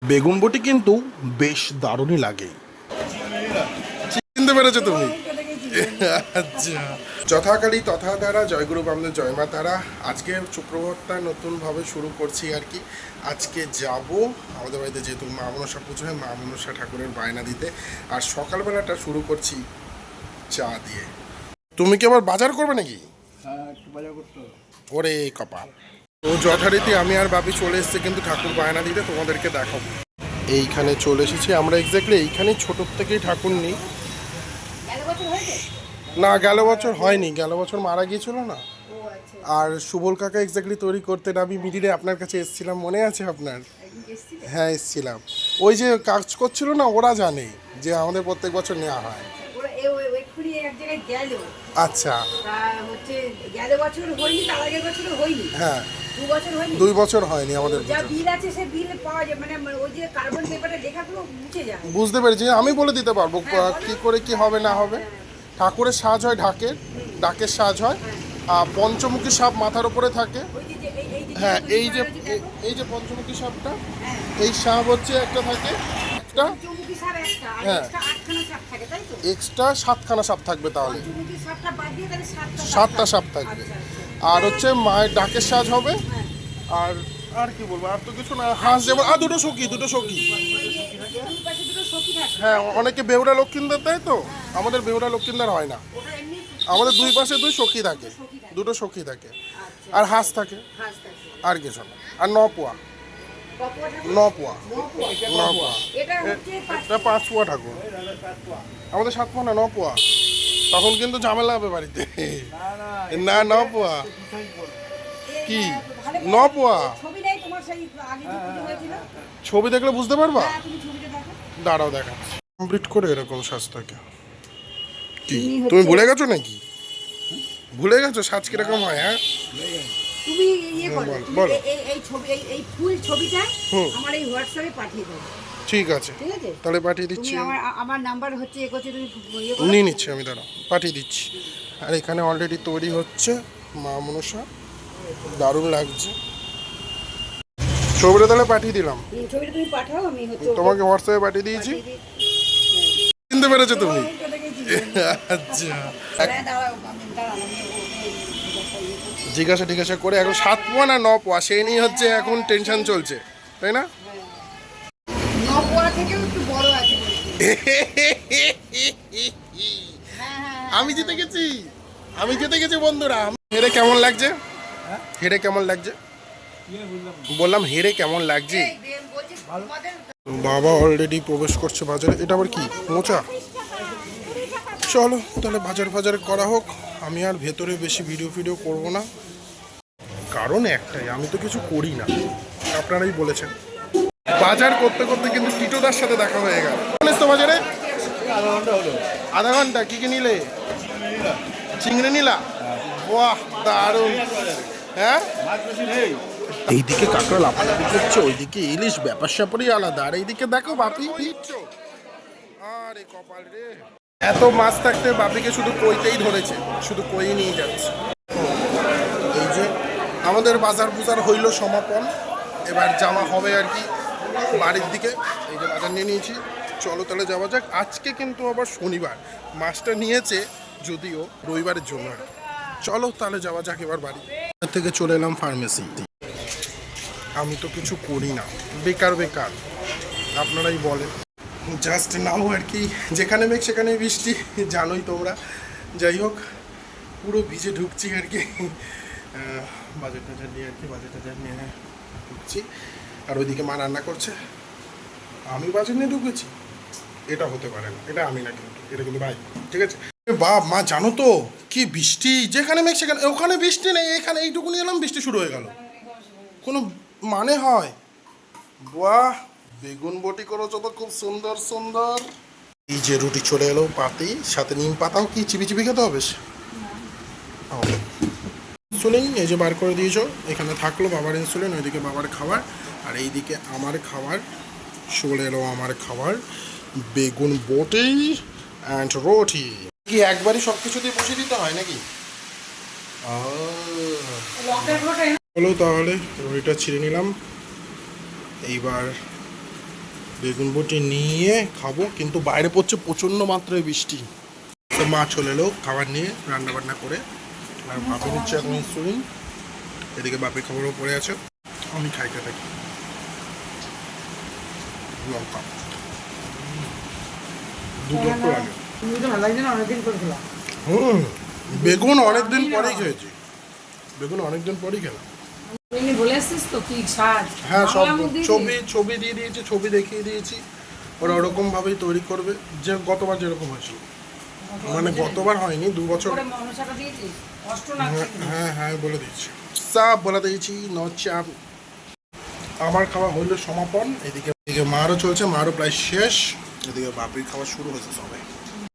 বেগুন বটি কিন্তু বেশ দারুণই লাগে। চিনতে পেরেছো তুমি? আচ্ছা, যথাকালী তথা তারা, জয়গুরু বামদেব, জয় মা তারা। আজকে সুপ্রভাতটা নতুনভাবে শুরু করছি আর কি। আজকে যাব আমাদের বাড়িতে, যেহেতু মা মনসা পুজো হয়, মা মনসা ঠাকুরের বায়না দিতে। আর সকালবেলাটা শুরু করছি চা দিয়ে। তুমি কি আবার বাজার করবে নাকি? ওরে কপাল। তো যথারীতি আমি আর বাপি চলে এসেছি কিন্তু ঠাকুর বায়না দিতে, তোমাদেরকে দেখাবো। এইখানে চলে এসেছি আমরা, এক্স্যাক্টলি এইখানে ছোটোর থেকেই ঠাকুর নিই। না, গেল বছর হয়নি, গেল বছর মারা গিয়েছিল না। আর সুবল কাকা এক্স্যাক্টলি তৈরি করতেন, আমি মিডিলে আপনার কাছে এসেছিলাম, মনে আছে আপনার? হ্যাঁ এসেছিলাম। ওই যে কাজ করছিল না, ওরা জানে যে আমাদের প্রত্যেক বছর নেওয়া হয়। আচ্ছা, হ্যাঁ 2 বছর হয়নি আমাদের। বুঝতে পেরেছি, আমি বলে দিতে পারবো কি করে কি হবে না হবে। ঠাকুরের সাজ হয় ঢাকের, ডাকের সাজ হয়। পঞ্চমুখী সাপ মাথার উপরে থাকে। হ্যাঁ, এই যে পঞ্চমুখী সাপটা, এই সাপ হচ্ছে একটা থাকে, একটা হ্যাঁ এক্সট্রা 7খানা সাপ থাকবে, তাহলে 7টা সাপ থাকবে। আর হচ্ছে মায়ের ডাকের সাজ হবে। আর আর কি বলবো, আর তো কিছু না। হাঁস যেমন, আর দুটো সখী। হ্যাঁ, অনেকে বেহুরা লক্ষ্মীন্দার দেয়, তো আমাদের বেহুরা লক্ষ্মীন্দার হয় না। আমাদের 2 পাশে 2 সখী থাকে, 2টো সখী থাকে। আর হাঁস থাকে, আর কিছু না। আর 9 পোয়া এটা 5 পোয়া ঠাকুর। আমাদের 7 পোয়া না, 9 পোয়া। তখন কিন্তু ঝামেলা হবে বাড়িতে। না, 9 পোয়া। কি 9 পোয়া? ছবি দেখলে বুঝতে পারবা। দাঁড়াও দেখা কমপ্লিট করে এরকম সাজ থাকে। কি তুমি ভুলে গেছো নাকি? ভুলে গেছো সাজ কিরকম হয়? হ্যাঁ তুমি ইয়ে করো, বলো। এই ছবি, এই ফুল ছবিটা আমার এই হোয়াটসঅ্যাপে পাঠিয়ে দাও। ঠিক আছে, তাহলে পাঠিয়ে দিচ্ছি। আমার নাম্বার হচ্ছে এ করছে, তুমি নিয়ে নিচ্ছি আমি, দাঁড়াও পাঠিয়ে দিচ্ছি। আর এখানে অলরেডি তৈরি হচ্ছে মা মনসা, দারুণ লাগছে। ছবিটা তাহলে পাঠিয়ে দিলাম। ছবিটা তুমি পাঠাও, আমি তোমাকে হোয়াটসঅ্যাপে পাঠিয়ে দিয়েছি। চিনতে পেরেছো তুমি? আচ্ছা, জিজ্ঞাসা করে এখন 7 পোয়া না 9 পোয়া সেই নিয়ে হচ্ছে এখন টেনশন চলছে, তাই না? আমি জিতে গেছি বন্ধুরা। হেরে কেমন লাগছে? হেরে কেমন লাগছে বললাম, হেরে কেমন লাগছে? বাবা অলরেডি প্রবেশ করছে বাজারে। এটা আবার কি মোচা? চলো তাহলে বাজার করা হোক। আমি আর ভেতরে বেশি ভিডিও করবো না, কারণ একটাই, আমি তো কিছু করি না, আপনারাই বলেছেন। বাজার করতে করতে কিন্তু টিটোদার সাথে দেখা হয়ে গেল। তো বাজারে আধা ঘন্টা কি নিলে? চিংড়ি নিলা? বাহ দারুণ। হ্যাঁ, এইদিকে কাঁকড়া লাফালাফি করছে, ওইদিকে ইলিশ, ব্যাপার স্যাপারই আলাদা। আর এইদিকে দেখো বাপি, আরে কপাল রে, এত মাছ থাকতে বাপিকে শুধু কইতেই ধরেছে, শুধু কই নিয়ে যাচ্ছে। এই যে আমাদের বাজার বুজার হইল সমাপন, এবার যাওয়া হবে আর কি বাড়ির দিকে। এই যে বাজার নিয়ে নিয়েছি, চলো তাহলে যাওয়া যাক। আজকে কিন্তু আবার শনিবার, মাছটা নিয়েছে যদিও রবিবারের জন্য আর কি। চলো তাহলে যাওয়া যাক এবার বাড়ি থেকে। চলে এলাম ফার্মেসি। আমি তো কিছু করি না, বেকার আপনারাই বলেন। জাস্ট নাও আর কি, যেখানে মেঘ সেখানে বৃষ্টি, জানোই তোমরা। যাই হোক, পুরো ভিজে ঢুকছি আর কি, বাজার টাজার নিয়ে ঢুকছি। আর ওইদিকে মা রান্না করছে, আমি বাজার নিয়ে ঢুকেছি। এটা হতে পারে না, এটা আমি না, কিন্তু এটা কিন্তু ভাই। ঠিক আছে বাপ মা, জানো তো কি বৃষ্টি, যেখানে মেঘ সেখানে, ওখানে বৃষ্টি নেই, এখানে এইটুকুনি এলাম বৃষ্টি শুরু হয়ে গেল। কোনো মানে হয়? বাহ, বেগুন বটি করেছো তো খুব সুন্দর। এই যে রুটি চলে এলো পাতেই, সাথে নিম পাতাও কি চিবি খেতে হবে? ইনসুলিন এই যে বার করে দিয়েছো, এখানে থাকলো বাবার ইনসুলিন, ওইদিকে বাবার খাবার, আর এইদিকে আমার খাবার। চলে এলো আমার খাবার, বেগুন বটি অ্যান্ড রুটি। কি একবারই সব কিছু দিয়ে বসিয়ে দিতে হয় নাকি? চলো তাহলে রুটিটা ছিঁড়ে নিলাম। এইবার বেগুন বটি নিয়ে খাবো, কিন্তু বাইরে পড়ছে প্রচণ্ড মাত্রায় বৃষ্টি। তো মা চলে এলো খাবার নিয়ে রান্না বান্না করে, আর ভাবে নিচ্ছে এখন ইনসুলিন। এদিকে বাপের খাবারও পড়ে আছে, আমি খাইতে থাকি। লঙ্কা দুটো লাগে। ভালো লাগছে না, অনেকদিন করে খেলাম। বেগুন অনেকদিন পরেই খেয়েছি, বেগুন অনেকদিন পরেই খেলাম। এমনি বলে আসছিস তো কি স্বাদ? হ্যাঁ, সব বাংলা মুখ দিয়ে ছবি দিয়ে দিয়েছি, ছবি দেখিয়ে দিয়েছি। ওরা ওরকম ভাবেই তৈরি করবে, যে গতবার যেরকম হয়েছিল। মানে গতবার হয়নি, 2 বছর। করে মশলাটা দিয়েছিস? কষ্ট না হ্যাঁ হ্যাঁ বলে দিয়েছি, সব বলে দিয়েছি, নো চাপ। আমার খাওয়া হইলো সমাপন। এদিকে এদিকে মারও চলছে, মারও প্রায় শেষ। এদিকে বাপির খাওয়া শুরু হয়েছে সবে।